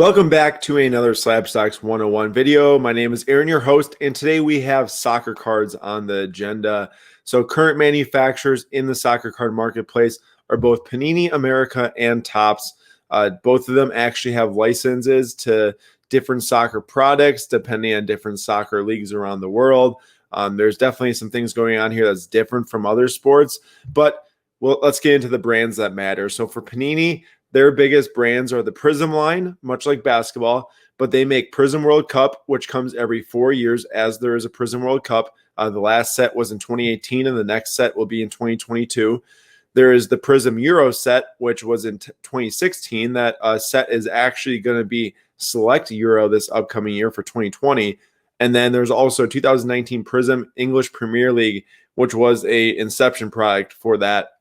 Welcome back to another SlabStox 101 video. My name is Aaron, your host, and today we have soccer cards on the agenda. So current manufacturers in the soccer card marketplace are both Panini America and Topps. Both of them actually have licenses to different soccer products depending on different soccer leagues around the world. There's definitely some things going on here that's different from other sports, but let's get into the brands that matter. So for Panini, their biggest brands are the Prism line, much like basketball, but they make Prism World Cup, which comes every 4 years as there is a Prism World Cup. The last set was in 2018, and the next set will be in 2022. There is the Prism Euro set, which was in 2016. That set is actually going to be Select Euro this upcoming year for 2020. And then there's also 2019 Prism English Premier League, which was a inception product for that.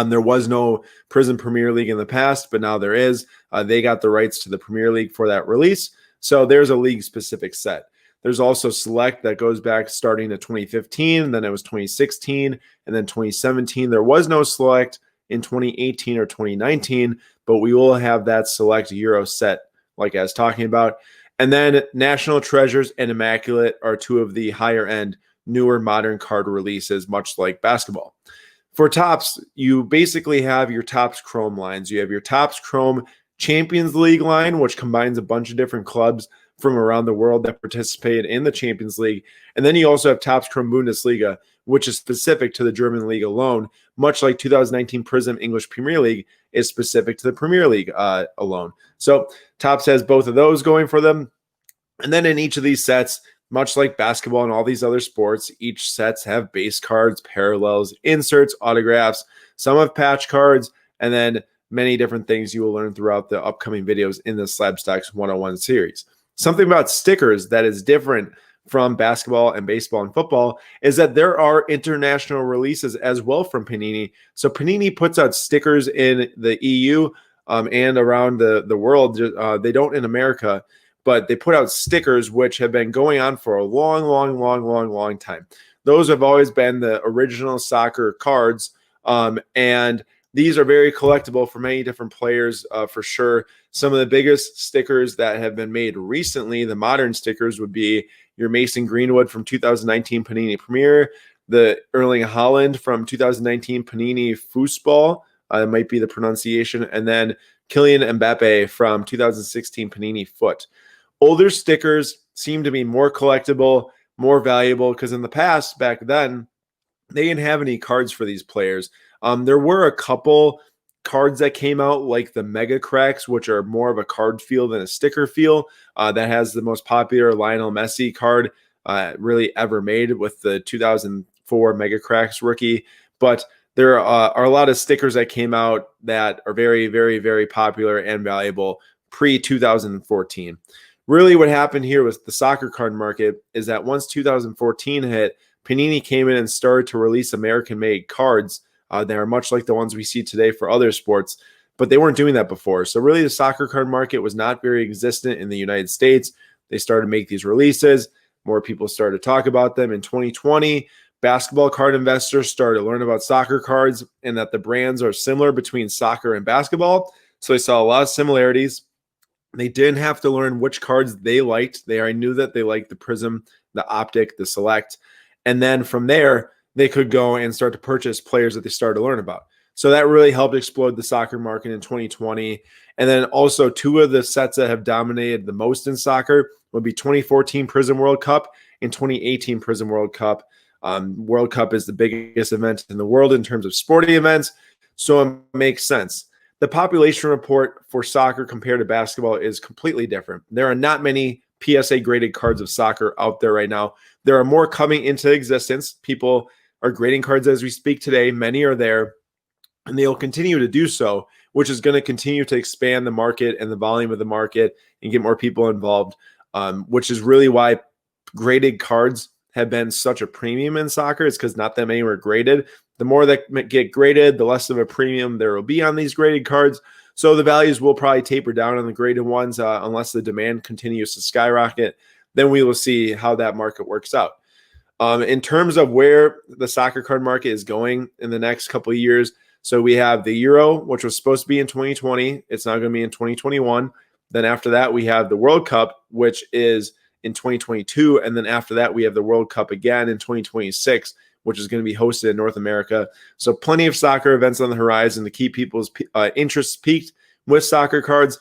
There was no Prism Premier League in the past, but now there is. They got the rights to the Premier League for that release. So there's a league-specific set. There's also Select that goes back starting to 2015, then it was 2016, and then 2017. There was no Select in 2018 or 2019, but we will have that Select Euro set like I was talking about. And then National Treasures and Immaculate are two of the higher-end, newer modern card releases, much like basketball. For Topps, you basically have your Topps Chrome lines. You have your Topps Chrome Champions League line, which combines a bunch of different clubs from around the world that participate in the Champions League. And then you also have Topps Chrome Bundesliga, which is specific to the German league alone, much like 2019 Prism English Premier League is specific to the Premier League alone. So Topps has both of those going for them. And then in each of these sets, much like basketball and all these other sports, each sets have base cards, parallels, inserts, autographs. Some have patch cards, and then many different things you will learn throughout the upcoming videos in the SlabStox 101 series. Something about stickers that is different from basketball and baseball and football is that there are international releases as well from Panini. So Panini puts out stickers in the EU and around the world. They don't in America, but they put out stickers which have been going on for a long time. Those have always been the original soccer cards, and these are very collectible for many different players for sure. Some of the biggest stickers that have been made recently, the modern stickers, would be your Mason Greenwood from 2019 Panini Premier, the Erling Haaland from 2019 Panini Fußball, that might be the pronunciation, and then Kylian Mbappe from 2016 Panini Foot. Older stickers seem to be more collectible, more valuable, because in the past, back then, they didn't have any cards for these players. There were a couple cards that came out, like the Mega Cracks, which are more of a card feel than a sticker feel. That has the most popular Lionel Messi card really ever made with the 2004 Mega Cracks rookie. But there are a lot of stickers that came out that are very popular and valuable pre-2014. Really what happened here with the soccer card market is that once 2014 hit, Panini came in and started to release American-made cards that are much like the ones we see today for other sports, but they weren't doing that before. So really the soccer card market was not very existent in the United States. They started to make these releases. More people started to talk about them. In 2020, basketball card investors started to learn about soccer cards and that the brands are similar between soccer and basketball. So they saw a lot of similarities. They didn't have to learn which cards they liked. They already knew that they liked the Prism, the Optic, the Select. And then from there, they could go and start to purchase players that they started to learn about. So that really helped explode the soccer market in 2020. And then also two of the sets that have dominated the most in soccer would be 2014 Prism World Cup and 2018 Prism World Cup. World Cup is the biggest event in the world in terms of sporting events, so it makes sense. The population report for soccer compared to basketball is completely different. There are not many PSA graded cards of soccer out there right now. There are more coming into existence. People are grading cards as we speak today. Many are there, and they'll continue to do so, which is going to continue to expand the market and the volume of the market and get more people involved, which is really why graded cards have been such a premium in soccer. It's because not that many were graded. The more that get graded, the less of a premium there will be on these graded cards. So the values will probably taper down on the graded ones unless the demand continues to skyrocket. Then we will see how that market works out. In terms of where the soccer card market is going in the next couple of years, so we have the Euro, which was supposed to be in 2020. It's now going to be in 2021. Then after that, we have the World Cup, which is in 2022. And then after that, we have the World Cup again in 2026, which is going to be hosted in North America. So plenty of soccer events on the horizon to keep people's interests peaked with soccer cards.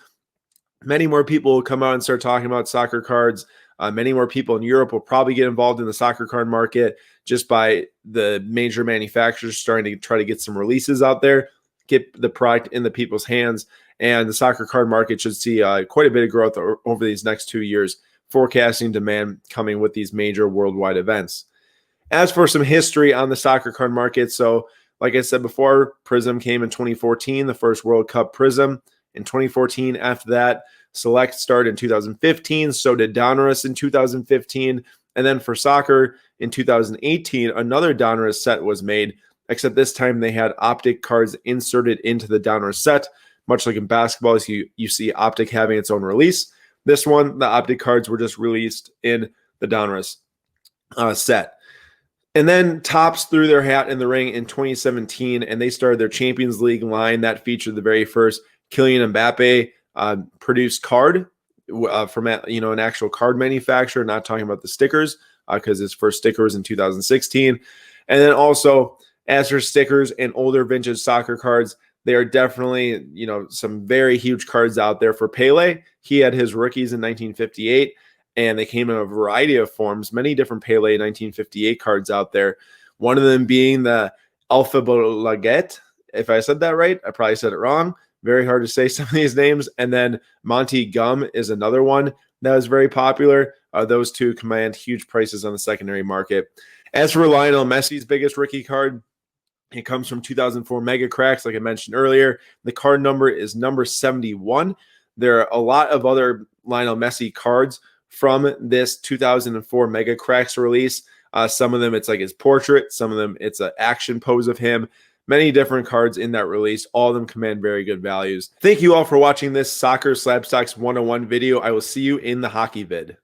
Many more people will come out and start talking about soccer cards. Many more people in Europe will probably get involved in the soccer card market just by the major manufacturers starting to try to get some releases out there, get the product in the people's hands. And the soccer card market should see quite a bit of growth over these next 2 years, forecasting demand coming with these major worldwide events. As for some history on the soccer card market, so like I said before, Prism came in 2014, the first World Cup Prism. In 2014, after that, Select started in 2015, so did Donruss in 2015. And then for soccer in 2018, another Donruss set was made, except this time they had Optic cards inserted into the Donruss set, much like in basketball, as you see Optic having its own release. This one, the Optic cards were just released in the Donruss set. And then Topps threw their hat in the ring in 2017, and they started their Champions League line that featured the very first Kylian Mbappe produced card from an actual card manufacturer. Not talking about the stickers because his first sticker was in 2016. And then also, as for stickers and older vintage soccer cards, there are definitely some very huge cards out there. For Pele, he had his rookies in 1958. And they came in a variety of forms, many different Pele 1958 cards out there. One of them being the Alpha Bolaget. If I said that right, I probably said it wrong. Very hard to say some of these names. And then Monty Gum is another one that was very popular. Those two command huge prices on the secondary market. As for Lionel Messi's biggest rookie card, it comes from 2004 Mega Cracks, like I mentioned earlier. The card number is number 71. There are a lot of other Lionel Messi cards from this 2004 Mega Cracks release. Some of them, it's like his portrait. Some of them, it's an action pose of him. Many different cards in that release. All of them command very good values. Thank you all for watching this Soccer SlabStox 101 video. I will see you in the hockey vid.